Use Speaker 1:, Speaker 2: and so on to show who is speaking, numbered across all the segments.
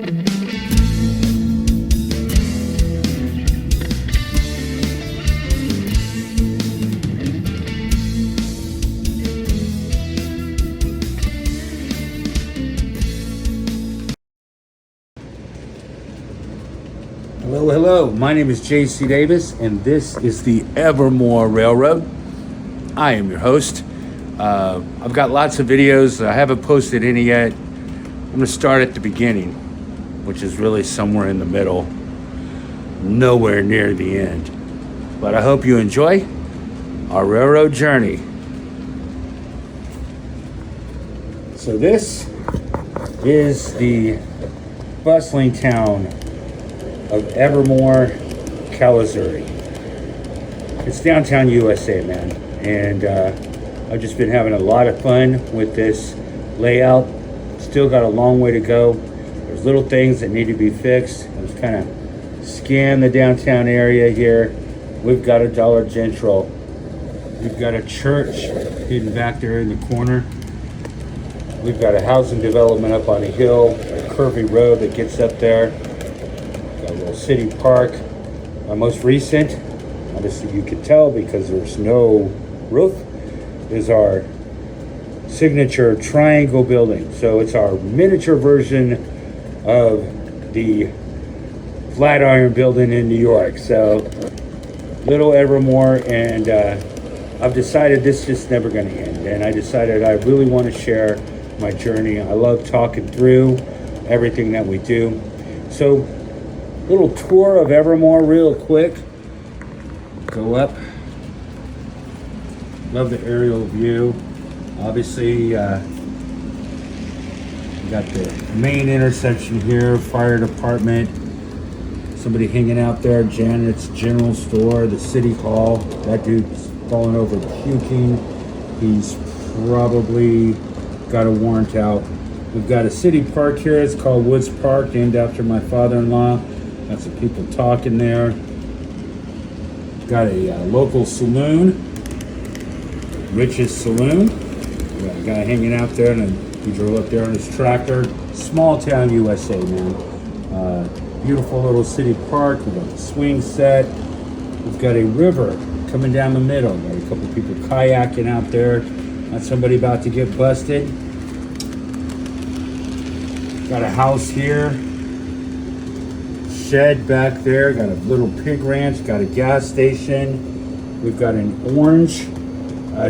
Speaker 1: Hello, hello. My name is J.C. Davis, and this is the Evermore Railroad. I am your host. I've got lots of videos. I haven't posted any yet. I'm going to start at the beginning, which is really somewhere in the middle, nowhere near the end. But I hope you enjoy our railroad journey. So this is the bustling town of Evermore, Kalamazoo. It's downtown USA, man. And I've just been having a lot of fun with this layout. Still got a long way to go. There's little things that need to be fixed. Let's kind of scan the downtown area here. We've got a Dollar General. We've got a church hidden back there in the corner. We've got a housing development up on a hill, a curvy road that gets up there. Got a little city park. Our most recent, obviously you could tell because there's no roof, is our signature triangle building. So it's our miniature version of the Flatiron building in New York. So little Evermore, and I've decided this is just never going to end. And I decided I really want to share my journey. I love talking through everything that we do. So little tour of Evermore real quick. Go up. Love the aerial view. Obviously, we got the main intersection here, fire department, somebody hanging out there, Janet's General Store, the city hall. That dude's falling over puking. He's probably got a warrant out. We've got a city park here. It's called Woods Park, named after my father-in-law. Got some people talking there. Got a local saloon, Rich's Saloon. We got a guy hanging out there, and he drove up there on his tractor. Small town USA, man. Beautiful little city park. We've got the swing set. We've got a river coming down the middle. Got a couple people kayaking out there. Got somebody about to get busted. Got a house here. Shed back there. Got a little pig ranch. Got a gas station. We've got an orange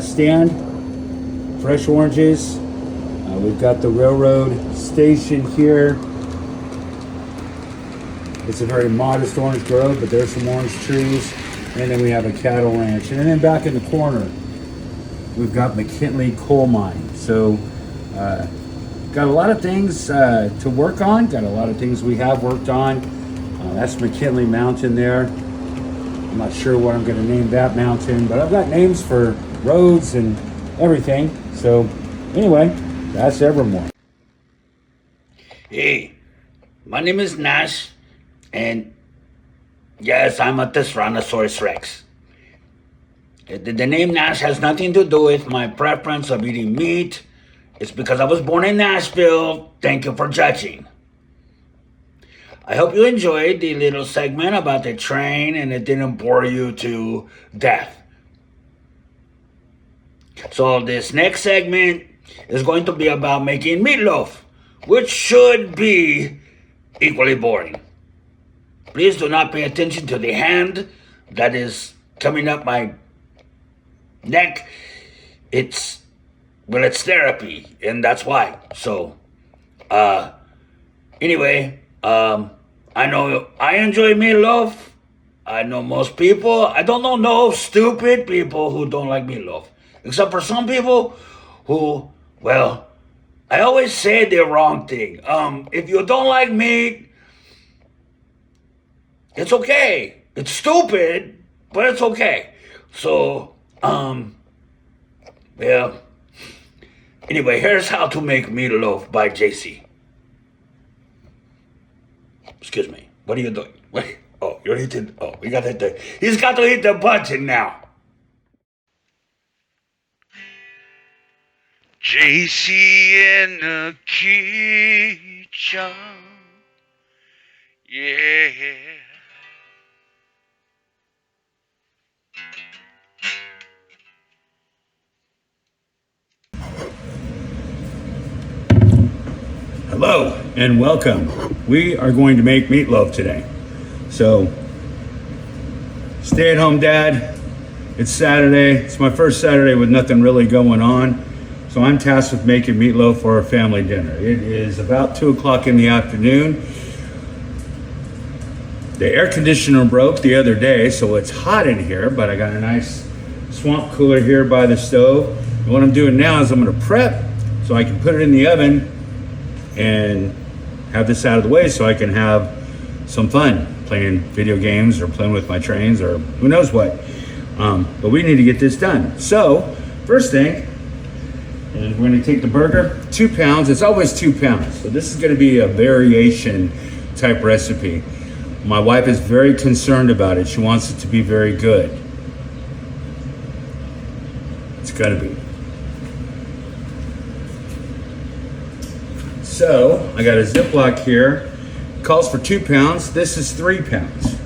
Speaker 1: stand. Fresh oranges. We've got the railroad station here. It's a very modest orange grove, but there's some orange trees. And then we have a cattle ranch. And then back in the corner, we've got McKinley Coal Mine. So, got a lot of things to work on. Got a lot of things we have worked on. That's McKinley Mountain there. I'm not sure what I'm going to name that mountain, but I've got names for roads and everything. So, anyway, that's Evermore.
Speaker 2: Hey, my name is Nash, and yes, I'm a Tyrannosaurus Rex. The name Nash has nothing to do with my preference of eating meat. It's because I was born in Nashville. Thank you for judging. I hope you enjoyed the little segment about the train and it didn't bore you to death. So this next segment is going to be about making meatloaf, which should be equally boring. Please do not pay attention to the hand that is coming up my neck. It's therapy, and that's why. So, anyway, I know I enjoy meatloaf. I know most people. I don't know no stupid people who don't like meatloaf. Except for some people who, well, I always say the wrong thing. If you don't like meat, it's okay. It's stupid, but it's okay. So, well, anyway, here's how to make meatloaf by JC. Excuse me. What are you doing? Wait. Oh, you're hitting. Oh, we got to hit the. He's got to hit the button now.
Speaker 3: JC in the kitchen. Yeah.
Speaker 1: Hello and welcome. We are going to make meatloaf today. So, stay at home dad. It's Saturday. It's my first Saturday with nothing really going on. So I'm tasked with making meatloaf for our family dinner. It is about 2 o'clock in the afternoon. The air conditioner broke the other day, so it's hot in here, but I got a nice swamp cooler here by the stove. And what I'm doing now is I'm gonna prep so I can put it in the oven and have this out of the way so I can have some fun playing video games or playing with my trains or who knows what. But we need to get this done. So first thing is we're gonna take the burger, 2 pounds. It's always 2 pounds. So this is gonna be a variation type recipe. My wife is very concerned about it. She wants it to be very good. It's gonna be. So I got a Ziploc here. It calls for 2 pounds. This is 3 pounds.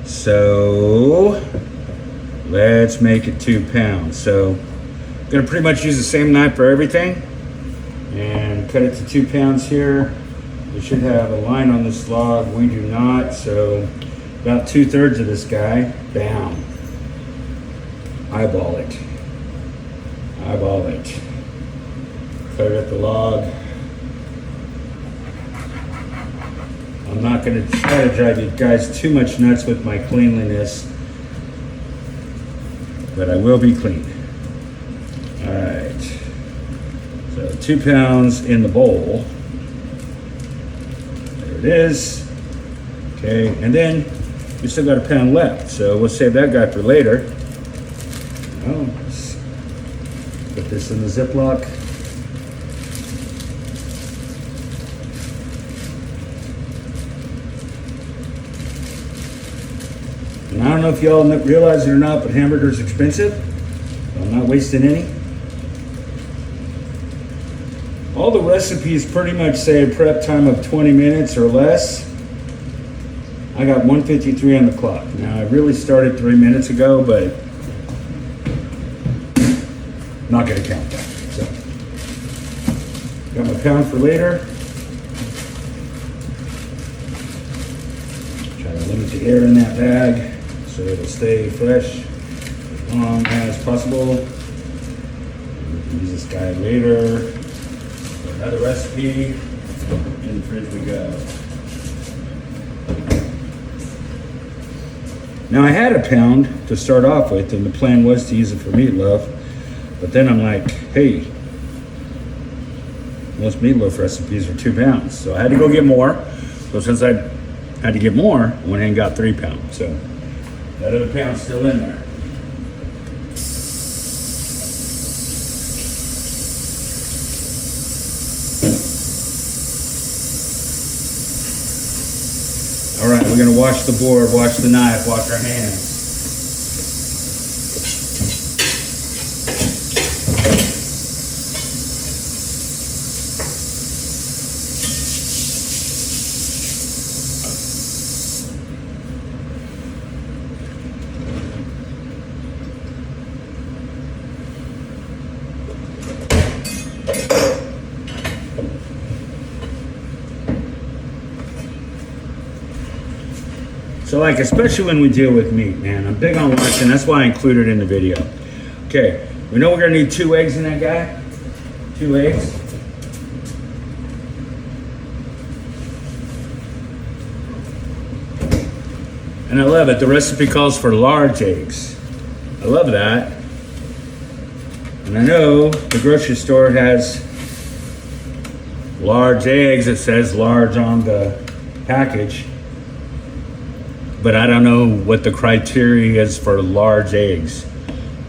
Speaker 1: So let's make it 2 pounds. So I'm gonna pretty much use the same knife for everything and cut it to 2 pounds here. We should have a line on this log. We do not. So about 2/3 of this guy. Bam. Eyeball it. Eyeball it. Cut it at the log. I'm not going to try to drive you guys too much nuts with my cleanliness, but I will be clean. All right. So 2 pounds in the bowl. There it is. Okay, and then we still got a pound left, so we'll save that guy for later. Oh, let's put this in the Ziploc. And I don't know if y'all realize it or not, but hamburger's expensive. I'm not wasting any. All the recipes pretty much say a prep time of 20 minutes or less. I got 1:53 on the clock. Now I really started 3 minutes ago, but not gonna count that. So, got my pound for later. Try to limit the air in that bag so it'll stay fresh as long as possible. We can use this guy later. Another recipe. In the fridge we go. Now I had a pound to start off with, and the plan was to use it for meatloaf. But then I'm like, hey, most meatloaf recipes are 2 pounds. So I had to go get more. So since I had to get more, I went ahead and got 3 pounds. So that other pound's still in there. All right, we're gonna wash the board, wash the knife, wash our hands. So like, especially when we deal with meat, man, I'm big on washing. That's why I included it in the video. Okay, we know we're gonna need 2 eggs in that guy. 2 eggs. And I love it. The recipe calls for large eggs. I love that. And I know the grocery store has large eggs. It says large on the package. But I don't know what the criteria is for large eggs.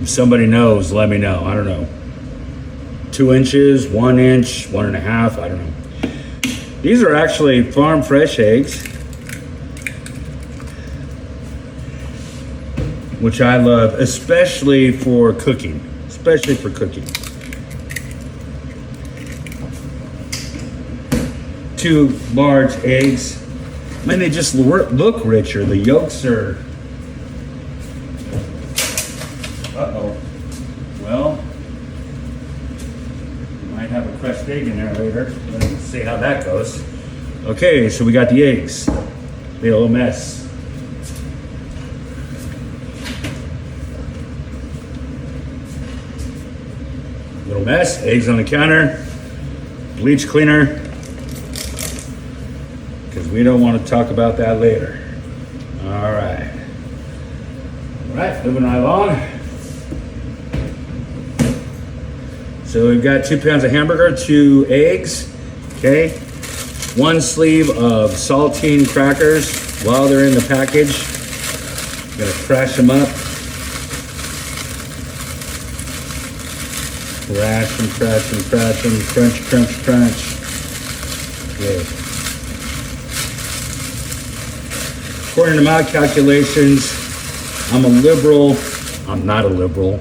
Speaker 1: If somebody knows, let me know. I don't know. 2 inches, 1 inch, 1.5, I don't know. These are actually farm fresh eggs, which I love, especially for cooking. Especially for cooking. 2 large eggs. And they just look richer. The yolks are... Uh-oh. Well, we might have a crushed egg in there later. Let's see how that goes. Okay, so we got the eggs. Made a little mess. Little mess. Eggs on the counter. Bleach cleaner. Because we don't want to talk about that later. All right. All right, moving right along. So we've got 2 pounds of hamburger, 2 eggs, okay? 1 sleeve of saltine crackers while they're in the package. I'm gonna crash them up. Crash them, crash them, crash them, crunch, crunch, crunch. Good. According to my calculations, I'm a liberal. I'm not a liberal.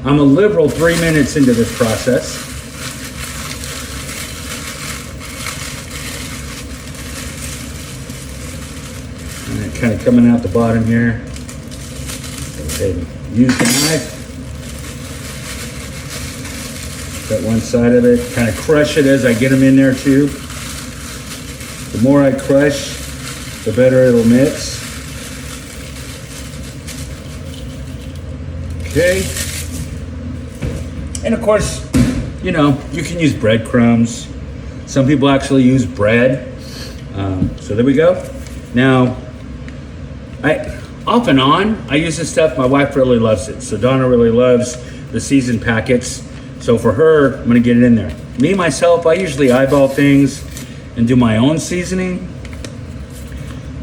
Speaker 1: I'm a liberal 3 minutes into this process. And kind of coming out the bottom here. Okay, use the knife. Got one side of it. Kind of crush it as I get them in there too. The more I crush, the better it'll mix. Okay. And of course, you know, you can use breadcrumbs. Some people actually use bread. So there we go. Now, off and on, I use this stuff. My wife really loves it. So Donna really loves the seasoned packets. So for her, I'm gonna get it in there. Me, myself, I usually eyeball things and do my own seasoning.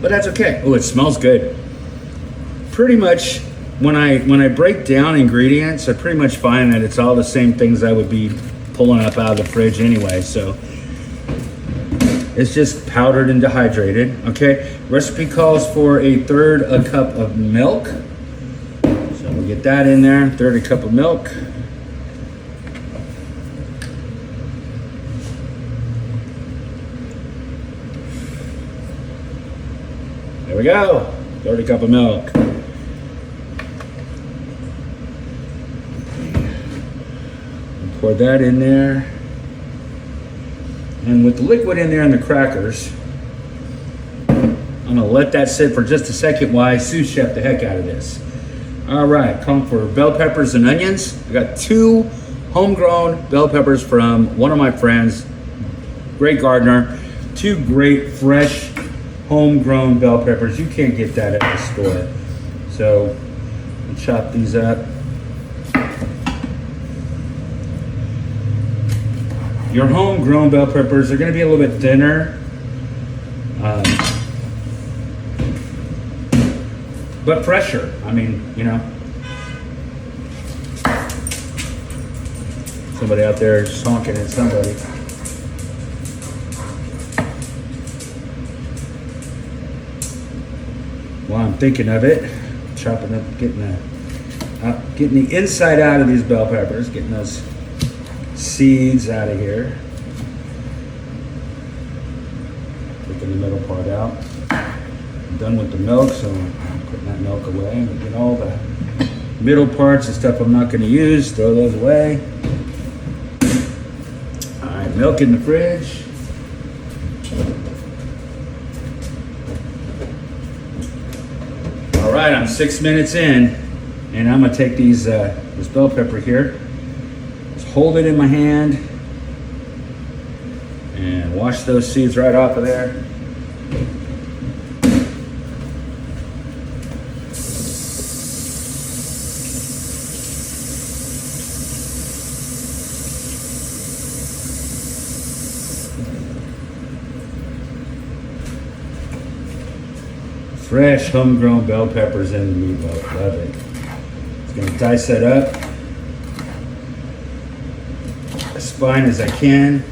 Speaker 1: But that's okay. Oh, it smells good. Pretty much, when I break down ingredients, I pretty much find that it's all the same things I would be pulling up out of the fridge anyway. So it's just powdered and dehydrated. Okay, recipe calls for 1/3 a cup of milk. So we'll get that in there, 1/3 cup of milk. There we go, 1/3 cup of milk. Pour that in there. And with the liquid in there and the crackers, I'm gonna let that sit for just a second while I sous chef the heck out of this. All right, calling for bell peppers and onions. I got 2 homegrown bell peppers from one of my friends, great gardener. 2 great fresh homegrown bell peppers. You can't get that at the store. So I'll chop these up. Your homegrown bell peppers are going to be a little bit thinner, but fresher. I mean, you know, somebody out there is honking at somebody. While I'm thinking of it, chopping up, getting the inside out of these bell peppers, getting those seeds out of here. Taking the middle part out. I'm done with the milk, so I'm putting that milk away and get all the middle parts and stuff I'm not going to use, throw those away. All right, milk in the fridge. All right, I'm 6 minutes in, and I'm gonna take these this bell pepper here. Hold it in my hand and wash those seeds right off of there. Fresh homegrown bell peppers in the meatloaf. Love it. Just gonna dice that up as fine as I can.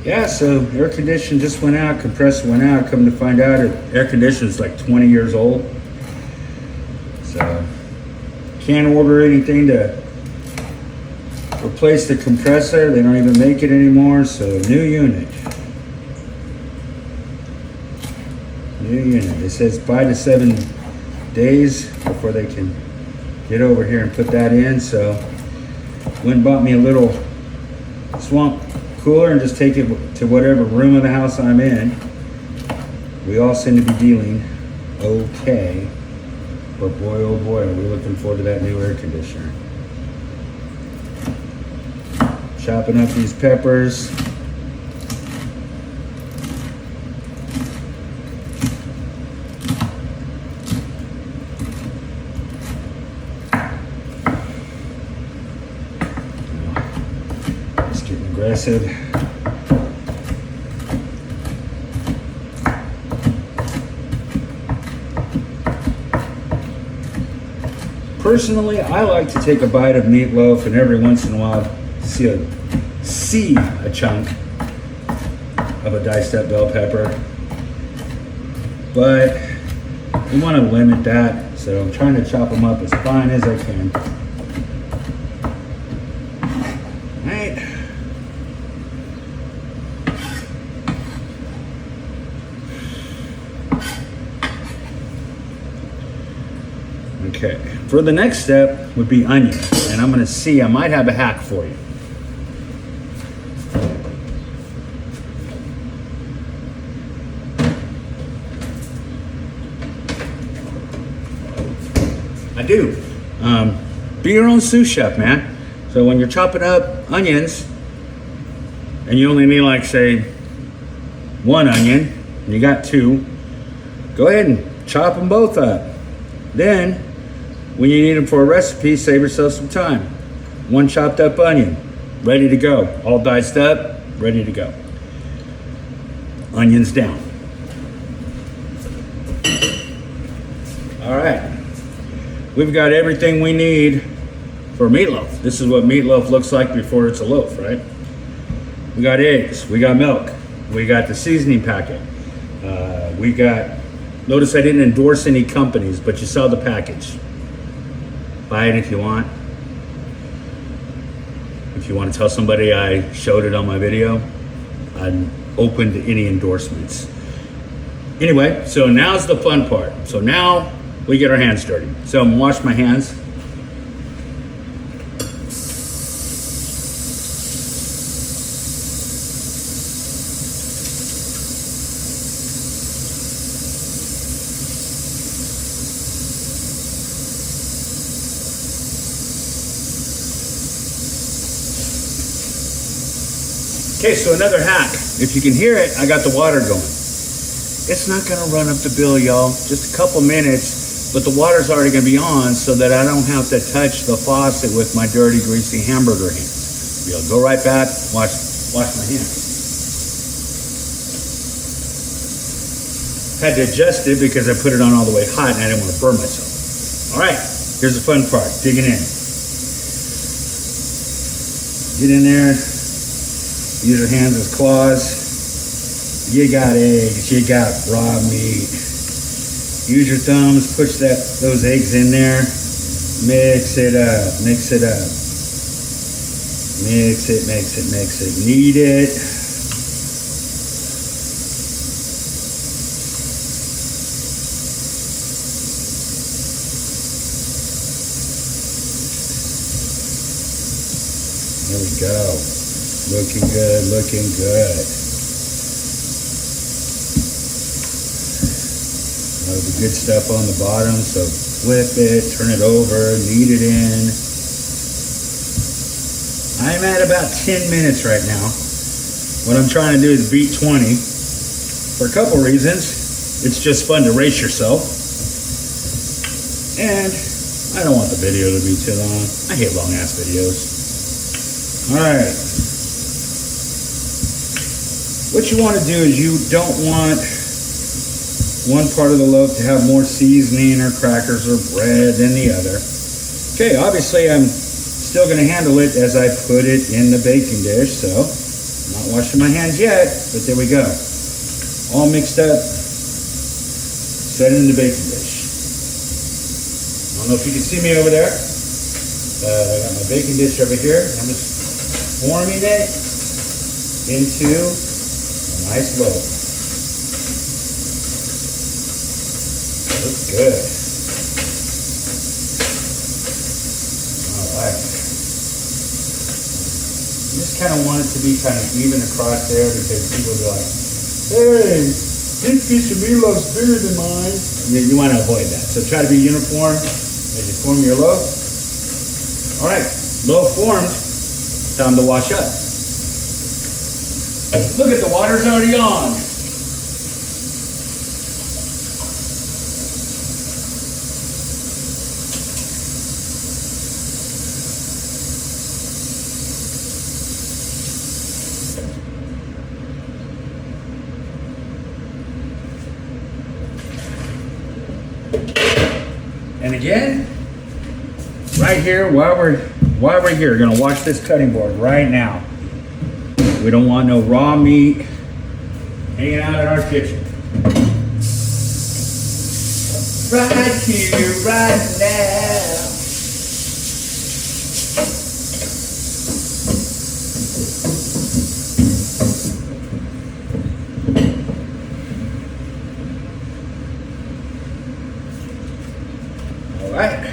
Speaker 1: Yeah, so air condition just went out, compressor went out. Come to find out, air conditioner is like 20 years old. So can't order anything to replace the compressor. They don't even make it anymore. So new unit. New unit. It says 5 to 7 days before they can get over here and put that in. So went and bought me a little swamp cooler and just take it to whatever room of the house I'm in. We all seem to be dealing okay, but boy oh boy are we looking forward to that new air conditioner. Chopping up these peppers. Just getting aggressive. Personally, I like to take a bite of meatloaf and every once in a while see a chunk of a diced up bell pepper. But we want to limit that, so I'm trying to chop them up as fine as I can. Right. Okay, for the next step would be onion, and I'm going to see, I might have a hack for you. I do. Be your own sous chef, man. So when you're chopping up onions, and you only need like say 1 onion, and you got 2, go ahead and chop them both up. Then, when you need them for a recipe, save yourself some time. 1 chopped up onion, ready to go. All diced up, ready to go. Onions down. All right. We've got everything we need for meatloaf. This is what meatloaf looks like before it's a loaf, right? We got eggs, we got milk, we got the seasoning packet. We got, notice I didn't endorse any companies, but you saw the package. Buy it if you want. If you want to tell somebody I showed it on my video, I'm open to any endorsements. Anyway, so now's the fun part. So now we get our hands dirty. So I'm gonna wash my hands. Okay, so another hack. If you can hear it, I got the water going. It's not gonna run up the bill, y'all. Just a couple minutes, but the water's already gonna be on so that I don't have to touch the faucet with my dirty, greasy hamburger hands. You'll go right back, wash my hands. Had to adjust it because I put it on all the way hot and I didn't want to burn myself. All right, here's the fun part, digging in. Get in there. Use your hands as claws. You got eggs, you got raw meat. Use your thumbs, push those eggs in there. Mix it up, mix it up. Mix it, mix it, mix it. Knead it. There we go. Looking good, looking good. The good stuff on the bottom, so flip it, turn it over, knead it in. I'm at about 10 minutes right now. What I'm trying to do is beat 20 for a couple reasons. It's just fun to race yourself. And I don't want the video to be too long. I hate long ass videos. All right. What you want to do is you don't want one part of the loaf to have more seasoning or crackers or bread than the other. Okay, obviously I'm still going to handle it as I put it in the baking dish, so Not washing my hands yet, but there we go. All mixed up. Set it in the baking dish. I don't know if you can see me over there. I got my baking dish over here. I'm just forming it into a nice loaf. Looks good. All right. I just kind of want it to be kind of even across there because people will be like, hey, this piece of meatloaf's bigger than mine. You want to avoid that. So try to be uniform as you form your loaf. All right, loaf formed. Time to wash up. Look at the water's already on. And again, right here, while we're here, we're gonna wash this cutting board right now. We don't want no raw meat hanging out in our kitchen. Right here, right now. All right.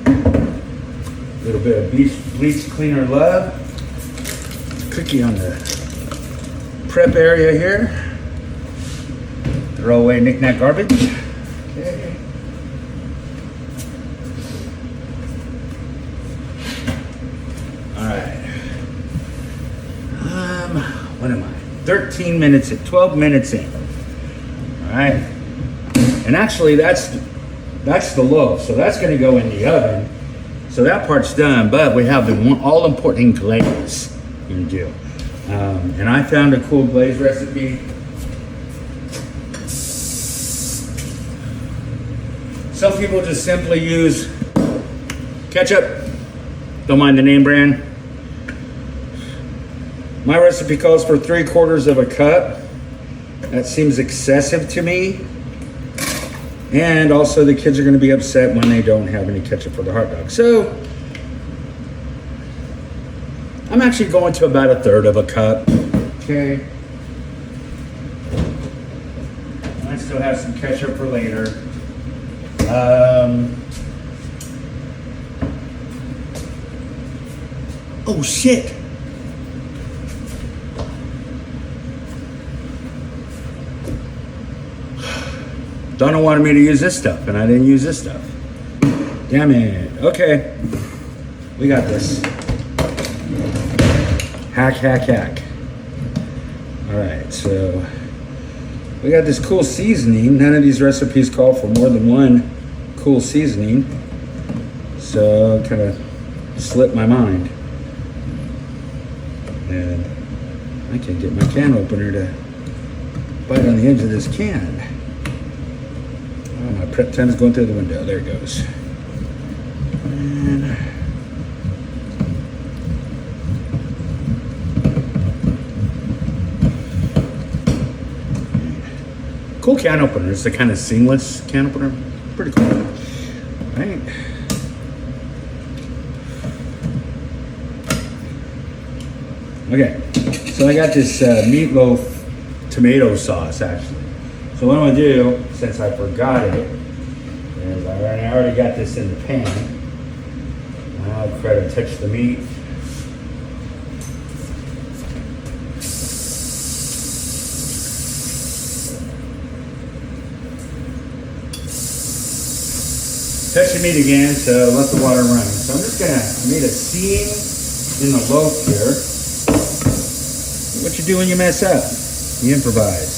Speaker 1: A little bit of bleach cleaner love. Cookie on the prep area here. Throw away knick-knack garbage. Okay. All right. What am I? 13 minutes in, 12 minutes in. All right. And actually that's the loaf. So that's going to go in the oven. So that part's done, but we have the all important glaze you can do. And I found a cool glaze recipe. Some people just simply use ketchup. Don't mind the name brand. My recipe calls for 3/4 of a cup. That seems excessive to me. And also the kids are going to be upset when they don't have any ketchup for the hot dog. So I'm actually going to about 1/3 of a cup. Okay. I still have some ketchup for later. Oh shit. Donna wanted me to use this stuff, and I didn't use this stuff. Damn it. Okay. We got this. Hack, hack, hack. All right, so we got this cool seasoning. None of these recipes call for more than one cool seasoning. So kind of slipped my mind. And I can't get my can opener to bite on the edge of this can. Oh, my prep time is going through the window. There it goes. And cool can opener. It's the kind of seamless can opener. Pretty cool. All right. Okay. So I got this meatloaf tomato sauce actually. So what I'm gonna do, since I forgot it, is I already got this in the pan. I'll try to touch the meat. Touch the meat again, so let the water run. So I'm just gonna, I made a seam in the loaf here. What you do when you mess up? You improvise.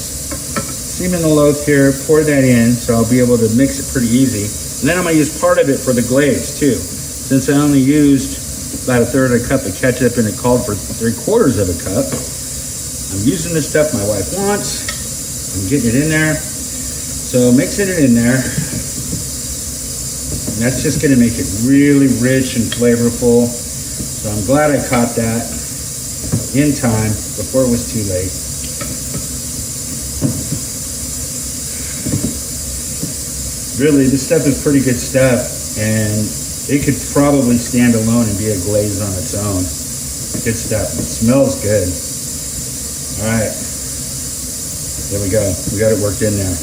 Speaker 1: Seam in the loaf here, pour that in, so I'll be able to mix it pretty easy. And then I'm gonna use part of it for the glaze too. Since I only used about 1/3 of a cup of ketchup and it called for 3/4 of a cup, I'm using the stuff my wife wants. I'm getting it in there. So mixing it in there. And that's just gonna make it really rich and flavorful. So I'm glad I caught that. in time before it was too late. Really, this stuff is pretty good stuff, and it could probably stand alone and be a glaze on its own. Good stuff. It smells good. All right. There we go. We got it worked in there.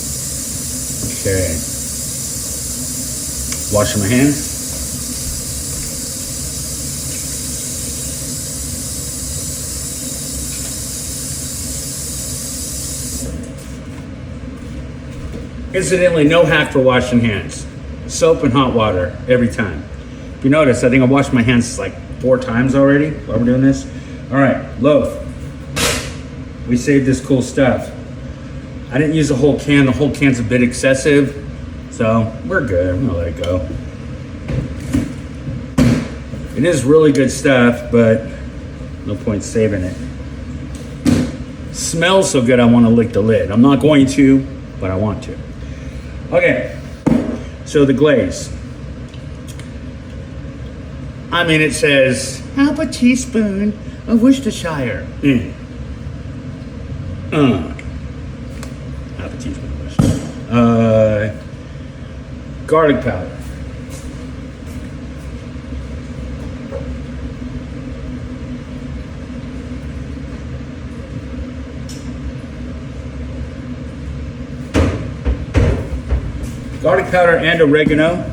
Speaker 1: Okay. Washing my hands. Incidentally, no hack for washing hands. Soap and hot water every time. If you notice, I think I washed my hands like 4 times already while we're doing this. All right, loaf. We saved this cool stuff. I didn't use the whole can. The whole can's a bit excessive, so we're good. I'm gonna let it go. It is really good stuff, but no point saving it. Smells so good I want to lick the lid. I'm not going to, but I want to. Okay, so the glaze. I mean, it says half a teaspoon of Worcestershire. Half a teaspoon of Worcestershire. Garlic powder. Garlic powder and oregano.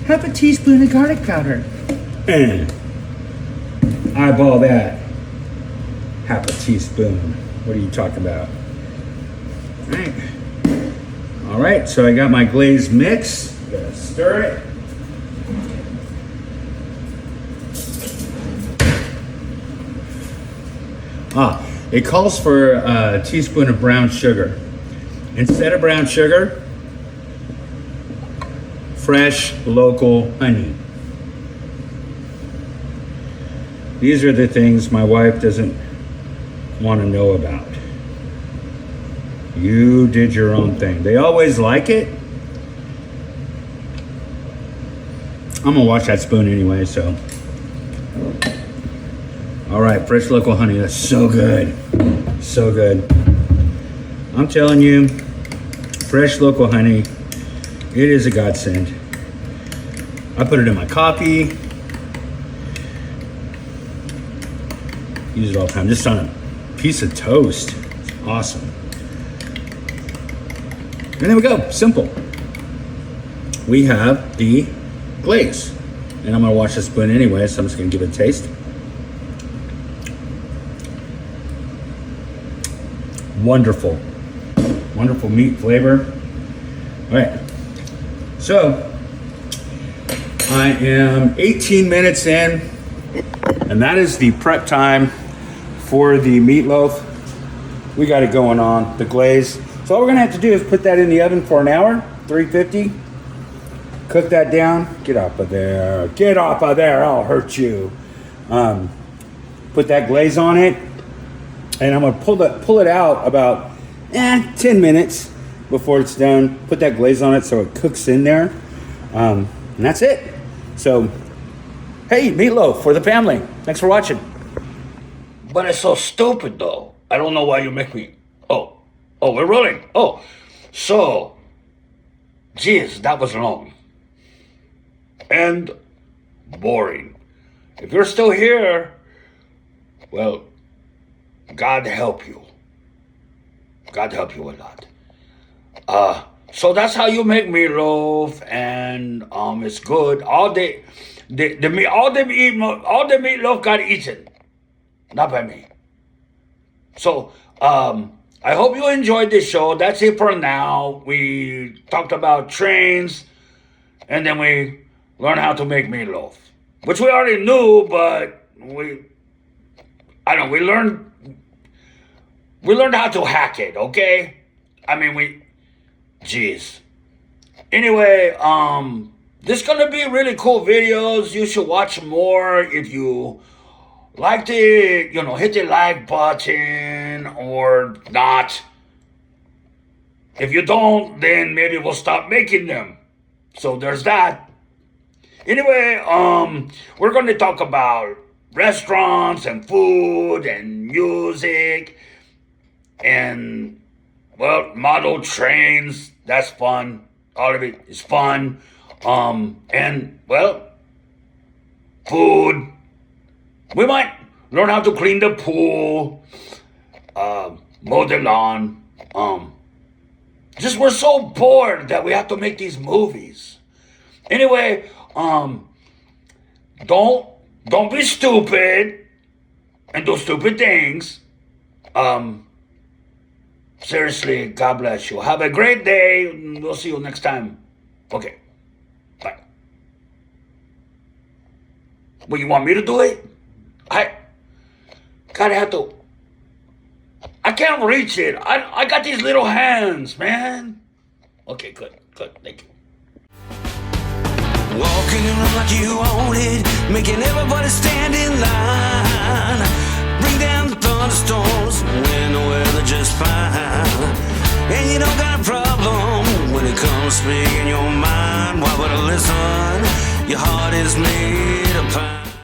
Speaker 1: Half a teaspoon of garlic powder. Eyeball that. Half a teaspoon. What are you talking about? All right, so I got my glaze mix. Gotta stir it. It calls for a teaspoon of brown sugar. Instead of brown sugar, fresh local honey. These are the things my wife doesn't want to know about. You did your own thing. They always like it. I'm gonna wash that spoon anyway, so. All right, fresh local honey, that's so good. So good. I'm telling you, fresh local honey, it is a godsend. I put it in my coffee. Use it all the time, just on a piece of toast. It's awesome. And there we go, simple. We have the glaze. And I'm gonna wash the spoon anyway, so I'm just gonna give it a taste. Wonderful. Wonderful meat flavor. All right, so I am 18 minutes in, and that is the prep time for the meatloaf. We got it going on, the glaze. So all we're gonna have to do is put that in the oven for an hour, 350. Cook that down. Get off of there. Get off of there, I'll hurt you. Put that glaze on it, and I'm gonna pull it out about 10 minutes before it's done. Put that glaze on it so it cooks in there. And that's it. So, hey, meatloaf for the family. Thanks for watching.
Speaker 2: But it's so stupid, though. I don't know why you make me. Oh, we're rolling. Oh, so, geez, that was long and boring. If you're still here, well, God help you. God help you a lot. So that's how you make meatloaf, and it's good. All the meatloaf got eaten, not by me. So I hope you enjoyed this show. That's it for now. We talked about trains, and then we learned how to make meatloaf, which we already knew, but we learned how to hack it, okay? I mean, geez. Anyway, this is gonna be really cool videos. You should watch more. If you liked it, hit the like button or not. If you don't, then maybe we'll stop making them. So there's that. Anyway, we're going to talk about restaurants and food and music and, well, model trains. That's fun. All of it is fun. And, well, food. We might learn how to clean the pool, mow the lawn. Just we're so bored that we have to make these movies. Anyway, don't be stupid and do stupid things. Seriously, God bless you. Have a great day. We'll see you next time. Okay. Bye. Well, you want me to do it? I can't reach it. I got these little hands, man. Okay, good. Thank you.
Speaker 3: Walking around like you own it, making everybody stand in line. Bring down the thunderstorms when the weather just fine. And you don't got a problem when it comes speaking your mind. Why would I listen? Your heart is made of pine.